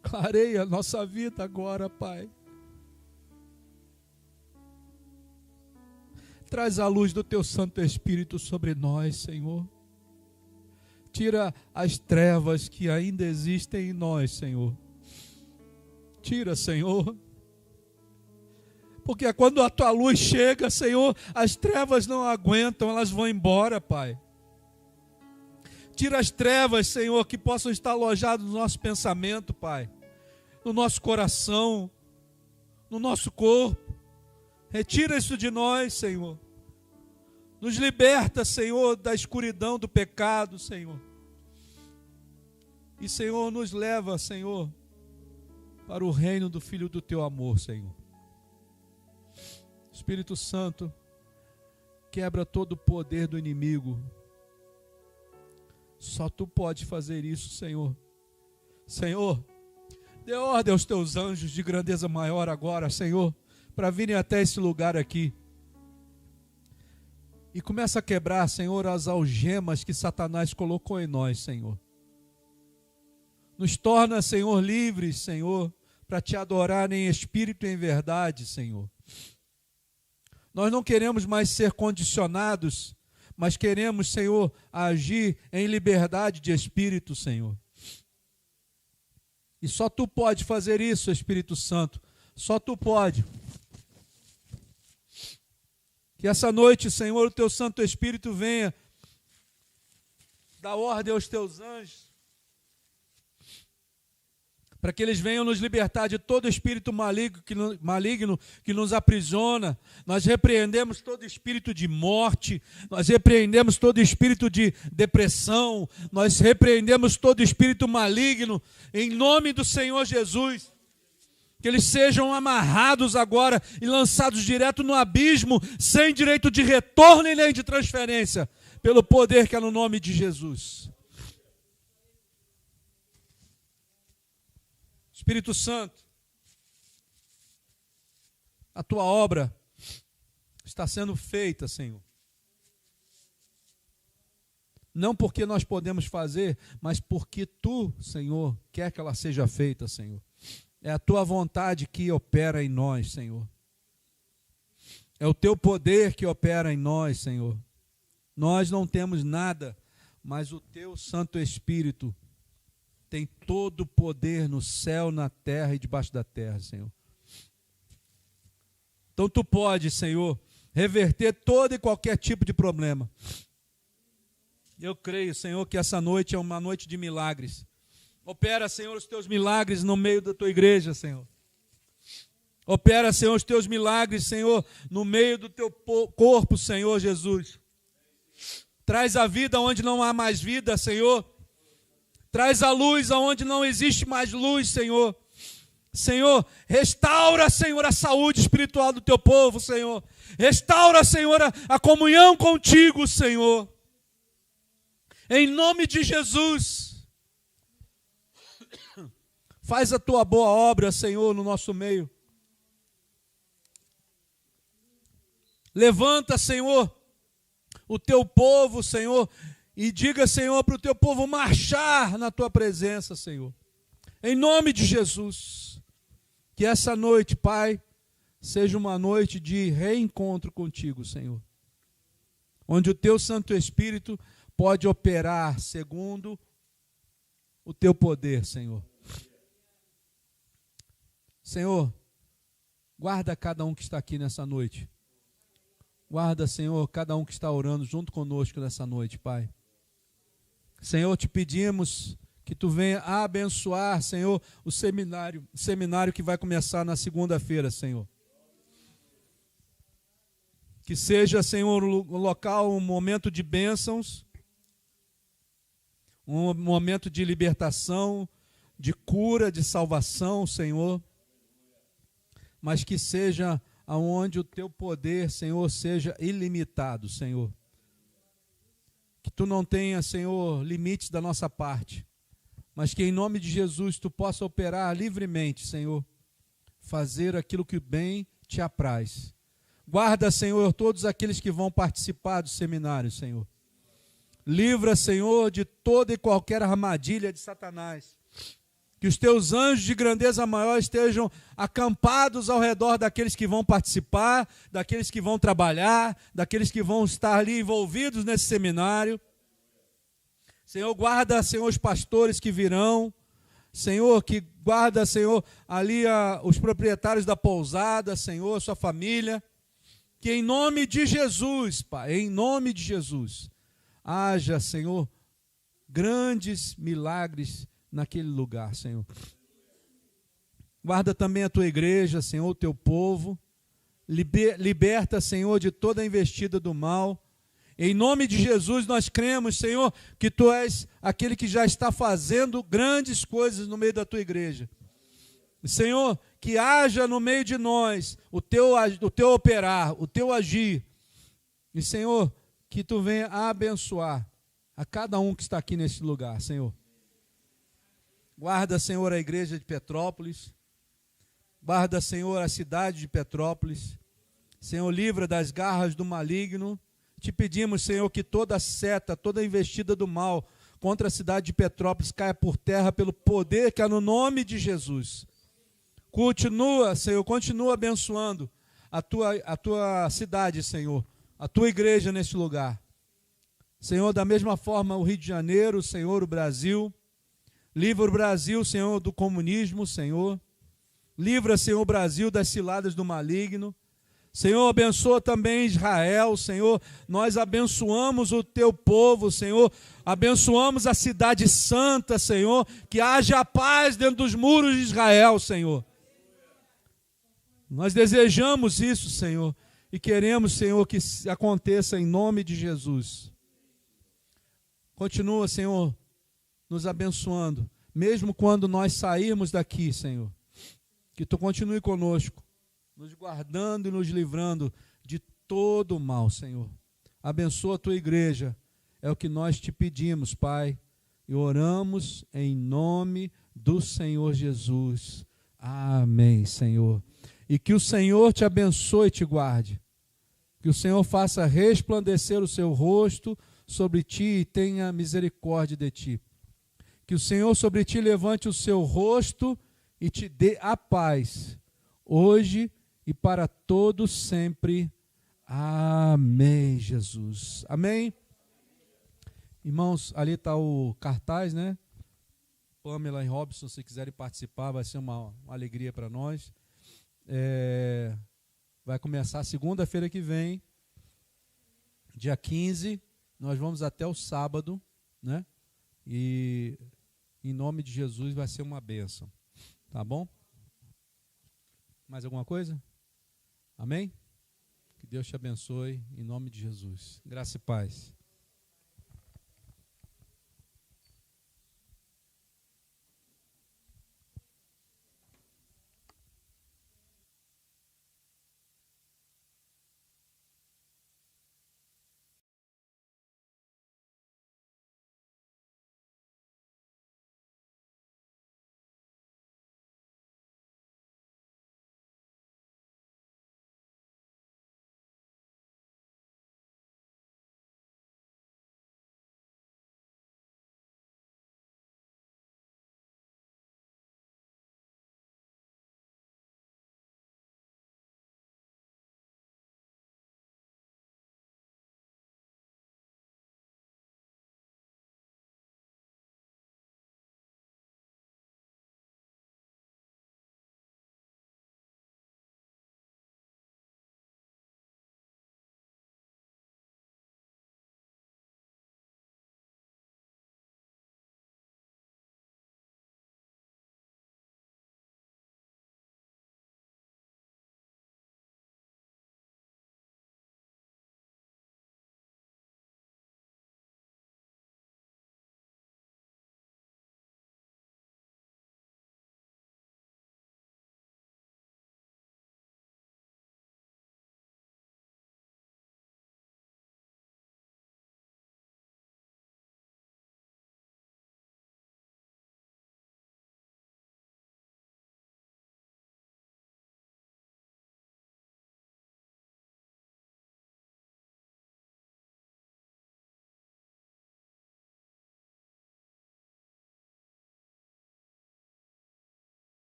Clareia a nossa vida agora, Pai. Traz a luz do teu Santo Espírito sobre nós, Senhor. Tira as trevas que ainda existem em nós, Senhor. Tira, Senhor. Porque quando a tua luz chega, Senhor, as trevas não aguentam, elas vão embora, Pai. Tira as trevas, Senhor, que possam estar alojadas no nosso pensamento, Pai. No nosso coração, no nosso corpo. Retira isso de nós, Senhor. Nos liberta, Senhor, da escuridão do pecado, Senhor. E, Senhor, nos leva, Senhor, para o reino do Filho do teu amor, Senhor. Espírito Santo, quebra todo o poder do inimigo. Só tu pode fazer isso, Senhor. Senhor, dê ordem aos teus anjos de grandeza maior agora, Senhor, para virem até esse lugar aqui. E começa a quebrar, Senhor, as algemas que Satanás colocou em nós, Senhor. Nos torna, Senhor, livres, Senhor, para te adorar em espírito e em verdade, Senhor. Nós não queremos mais ser condicionados, mas queremos, Senhor, agir em liberdade de espírito, Senhor. E só tu pode fazer isso, Espírito Santo. Só tu pode. Que essa noite, Senhor, o teu Santo Espírito venha dar ordem aos teus anjos, para que eles venham nos libertar de todo espírito maligno que nos aprisiona. Nós repreendemos todo espírito de morte, nós repreendemos todo espírito de depressão, nós repreendemos todo espírito maligno, em nome do Senhor Jesus. Que eles sejam amarrados agora e lançados direto no abismo, sem direito de retorno e nem de transferência, pelo poder que é no nome de Jesus. Espírito Santo, a tua obra está sendo feita, Senhor. Não porque nós podemos fazer, mas porque tu, Senhor, quer que ela seja feita, Senhor. É a tua vontade que opera em nós, Senhor. É o teu poder que opera em nós, Senhor. Nós não temos nada, mas o teu Santo Espírito tem todo o poder no céu, na terra e debaixo da terra, Senhor. Então tu pode, Senhor, reverter todo e qualquer tipo de problema. Eu creio, Senhor, que essa noite é uma noite de milagres. Opera, Senhor, os teus milagres no meio da tua igreja, Senhor. Opera, Senhor, os teus milagres, Senhor, no meio do teu corpo, Senhor Jesus. Traz a vida onde não há mais vida, Senhor. Traz a luz aonde não existe mais luz, Senhor. Senhor, restaura, Senhor, a saúde espiritual do teu povo, Senhor. Restaura, Senhor, a comunhão contigo, Senhor. Em nome de Jesus. Faz a tua boa obra, Senhor, no nosso meio. Levanta, Senhor, o teu povo, Senhor, e diga, Senhor, para o teu povo marchar na tua presença, Senhor. Em nome de Jesus. Que essa noite, Pai, seja uma noite de reencontro contigo, Senhor. Onde o teu Santo Espírito pode operar segundo o teu poder, Senhor. Senhor, guarda cada um que está aqui nessa noite. Guarda, Senhor, cada um que está orando junto conosco nessa noite, Pai. Senhor, te pedimos que tu venha abençoar, Senhor, o seminário que vai começar na segunda-feira, Senhor. Que seja, Senhor, um local, um momento de bênçãos, um momento de libertação, de cura, de salvação, Senhor. Mas que seja aonde o teu poder, Senhor, seja ilimitado, Senhor. Que tu não tenha, Senhor, limites da nossa parte, mas que em nome de Jesus tu possa operar livremente, Senhor, fazer aquilo que bem te apraz. Guarda, Senhor, todos aqueles que vão participar do seminário, Senhor. Livra, Senhor, de toda e qualquer armadilha de Satanás. Que os teus anjos de grandeza maior estejam acampados ao redor daqueles que vão participar, daqueles que vão trabalhar, daqueles que vão estar ali envolvidos nesse seminário. Senhor, guarda, Senhor, os pastores que virão. Senhor, que guarda, Senhor, ali os proprietários da pousada, Senhor, sua família. Que em nome de Jesus, Pai, em nome de Jesus, haja, Senhor, grandes milagres naquele lugar, Senhor. Guarda também a tua igreja, Senhor, o teu povo. Liberta, Senhor, de toda a investida do mal. Em nome de Jesus nós cremos, Senhor, que tu és aquele que já está fazendo grandes coisas no meio da tua igreja. Senhor, que haja no meio de nós o teu operar, o teu agir. E, Senhor, que tu venha abençoar a cada um que está aqui nesse lugar, Senhor. Guarda, Senhor, a igreja de Petrópolis. Guarda, Senhor, a cidade de Petrópolis. Senhor, livra das garras do maligno. Te pedimos, Senhor, que toda seta, toda investida do mal contra a cidade de Petrópolis caia por terra pelo poder que há no nome de Jesus. Continua, Senhor, continua abençoando a tua cidade, Senhor, a tua igreja neste lugar. Senhor, da mesma forma o Rio de Janeiro, Senhor, o Brasil. Livra o Brasil, Senhor, do comunismo, Senhor. Livra, Senhor, o Brasil das ciladas do maligno. Senhor, abençoa também Israel, Senhor. Nós abençoamos o teu povo, Senhor. Abençoamos a cidade santa, Senhor. Que haja paz dentro dos muros de Israel, Senhor. Nós desejamos isso, Senhor. E queremos, Senhor, que aconteça em nome de Jesus. Continua, Senhor, nos abençoando. Mesmo quando nós sairmos daqui, Senhor. Que tu continue conosco, nos guardando e nos livrando de todo o mal, Senhor. Abençoa a tua igreja, é o que nós te pedimos, Pai, e oramos em nome do Senhor Jesus. Amém, Senhor. E que o Senhor te abençoe e te guarde. Que o Senhor faça resplandecer o seu rosto sobre ti e tenha misericórdia de ti. Que o Senhor sobre ti levante o seu rosto e te dê a paz, hoje e para todos sempre. Amém, Jesus. Amém? Irmãos, ali está o cartaz, né? Pamela e Robson, se quiserem participar, vai ser uma alegria para nós. Vai começar segunda-feira que vem, dia 15, nós vamos até o sábado, né? E em nome de Jesus vai ser uma bênção. Tá bom? Mais alguma coisa? Amém? Que Deus te abençoe em nome de Jesus. Graça e paz.